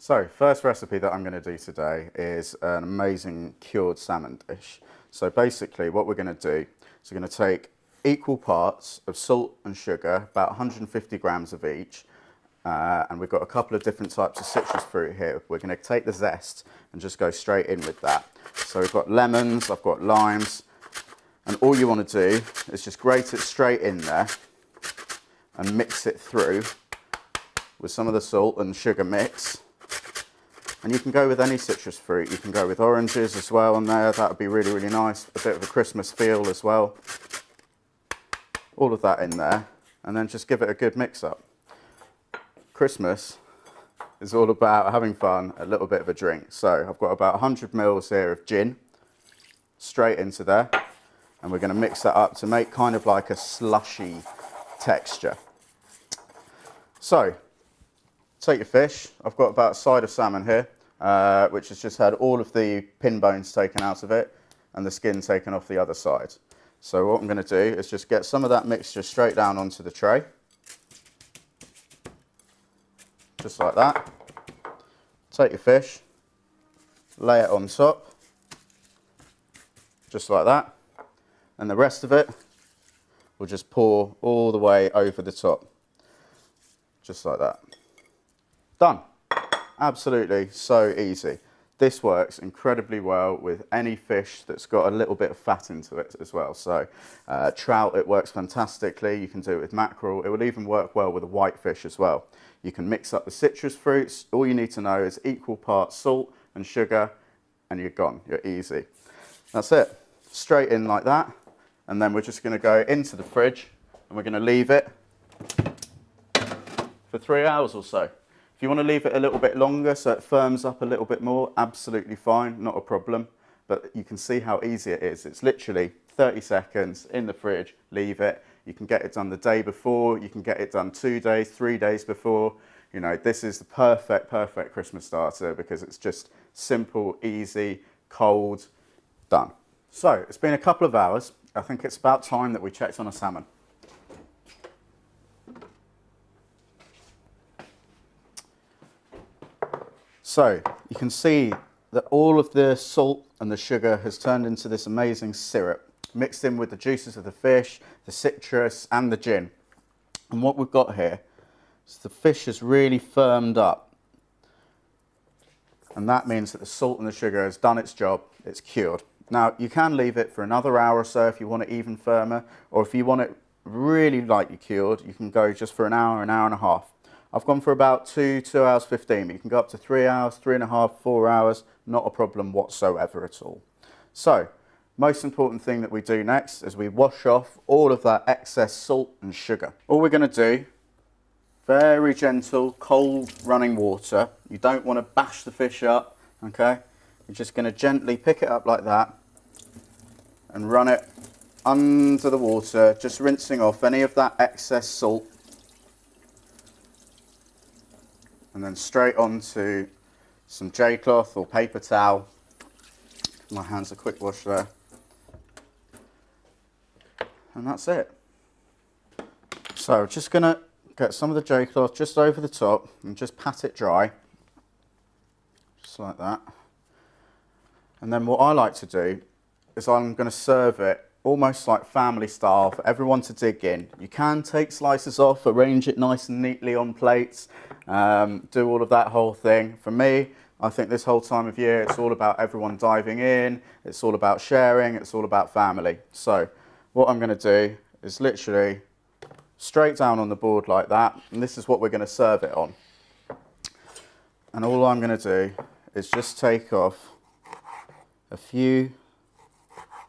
So, first recipe that I'm going to do today is an amazing cured salmon dish. So basically what we're going to do is we're going to take equal parts of salt and sugar, about 150 grams of each, and we've got a couple of different types of citrus fruit here. We're going to take the zest and just go straight in with that. So we've got lemons, I've got limes, and all you want to do is just grate it straight in there and mix it through with some of the salt and sugar mix. And you can go with any citrus fruit. You can go with oranges as well on there. That would be really, really nice. A bit of a Christmas feel as well. All of that in there. And then just give it a good mix up. Christmas is all about having fun, a little bit of a drink. So I've got about 100 mils here of gin straight into there. And we're going to mix that up to make kind of like a slushy texture. So, take your fish. I've got about a side of salmon here, which has just had all of the pin bones taken out of it and the skin taken off the other side. So what I'm going to do is just get some of that mixture straight down onto the tray. Just like that. Take your fish, lay it on top, just like that. And the rest of it, we'll just pour all the way over the top, just like that. Done. Absolutely so easy. This works incredibly well with any fish that's got a little bit of fat into it as well. So trout, it works fantastically. You can do it with mackerel. It will even work well with a white fish as well. You can mix up the citrus fruits. All you need to know is equal parts salt and sugar, and you're gone. You're easy. That's it. Straight in like that. And then we're just going to go into the fridge and we're going to leave it for 3 hours or so. If you want to leave it a little bit longer so it firms up a little bit more, absolutely fine, not a problem. But you can see how easy it is. It's literally 30 seconds in the fridge, leave it. You can get it done the day before, you can get it done 2 days, 3 days before. You know, this is the perfect Christmas starter because it's just simple, easy, cold, done. So, it's been a couple of hours. I think it's about time that we checked on a salmon. So you can see that all of the salt and the sugar has turned into this amazing syrup, mixed in with the juices of the fish, the citrus and the gin. And what we've got here is the fish has really firmed up. And that means that the salt and the sugar has done its job, it's cured. Now, you can leave it for another hour or so if you want it even firmer, or if you want it really lightly cured, you can go just for an hour and a half. I've gone for about 2 hours 15, but you can go up to 3 hours, 3.5, 4 hours, not a problem whatsoever at all. So, most important thing that we do next is we wash off all of that excess salt and sugar. All we're going to do, very gentle, cold running water. You don't want to bash the fish up, okay? You're just going to gently pick it up like that and run it under the water, just rinsing off any of that excess salt. And then straight onto some J-cloth or paper towel. My hands a quick wash there. And that's it. So just going to get some of the J-cloth just over the top and just pat it dry. Just like that. And then what I like to do is I'm going to serve it almost like family style for everyone to dig in. You can take slices off, arrange it nice and neatly on plates, do all of that whole thing. For me, I think this whole time of year, it's all about everyone diving in, it's all about sharing, it's all about family. So what I'm going to do is literally straight down on the board like that, and this is what we're going to serve it on. And all I'm going to do is just take off a few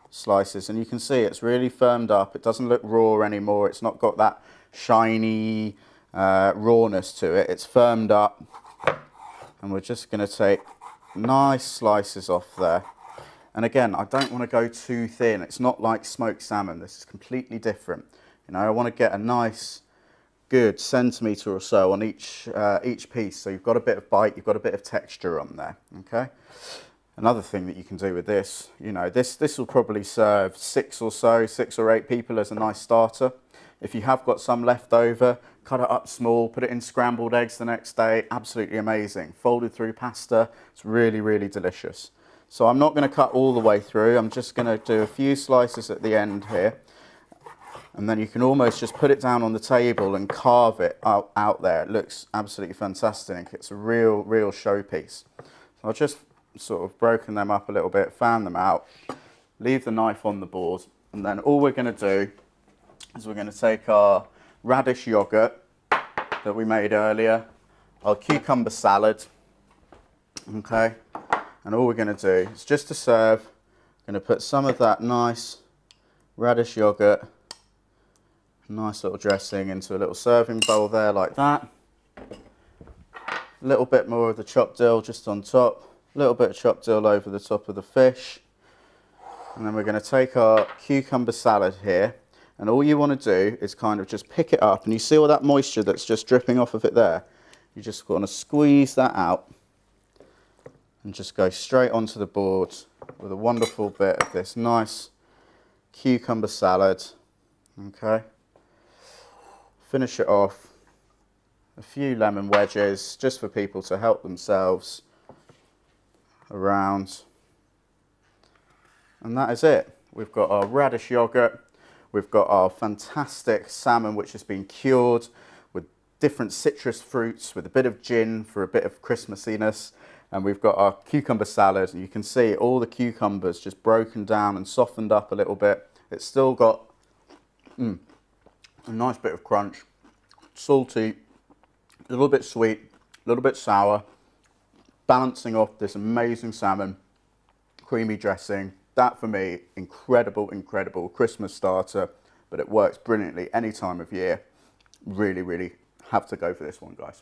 slices, and you can see it's really firmed up. It doesn't look raw anymore. It's not got that shiny rawness to it. It's firmed up, and we're just going to take nice slices off there. And again, I don't want to go too thin. It's not like smoked salmon. This is completely different. You know, I want to get a nice good centimetre or so on each piece, so you've got a bit of bite, you've got a bit of texture on there. Okay. Another thing that you can do with this, you know, this will probably serve 6 or 8 people as a nice starter. If you have got some left over, cut it up small, put it in scrambled eggs the next day. Absolutely amazing. Folded through pasta. It's really, really delicious. So I'm not going to cut all the way through. I'm just going to do a few slices at the end here. And then you can almost just put it down on the table and carve it out there. It looks absolutely fantastic. It's a real showpiece. So I've just sort of broken them up a little bit, fan them out, leave the knife on the board, and then all we're going to do is we're going to take our radish yogurt that we made earlier, our cucumber salad, okay, and all we're going to do is just to serve, I'm going to put some of that nice radish yogurt, nice little dressing into a little serving bowl there like that. A little bit more of the chopped dill just on top, a little bit of chopped dill over the top of the fish. And then we're going to take our cucumber salad here, and all you want to do is kind of just pick it up, and you see all that moisture that's just dripping off of it there? You just want to squeeze that out and just go straight onto the board with a wonderful bit of this nice cucumber salad, okay? Finish it off, a few lemon wedges just for people to help themselves around. And that is it. We've got our radish yogurt, we've got our fantastic salmon which has been cured with different citrus fruits with a bit of gin for a bit of Christmassiness, and we've got our cucumber salad, and you can see all the cucumbers just broken down and softened up a little bit. It's still got a nice bit of crunch, salty, a little bit sweet, a little bit sour, balancing off this amazing salmon, creamy dressing. That for me, incredible Christmas starter, but it works brilliantly any time of year. Really have to go for this one, guys.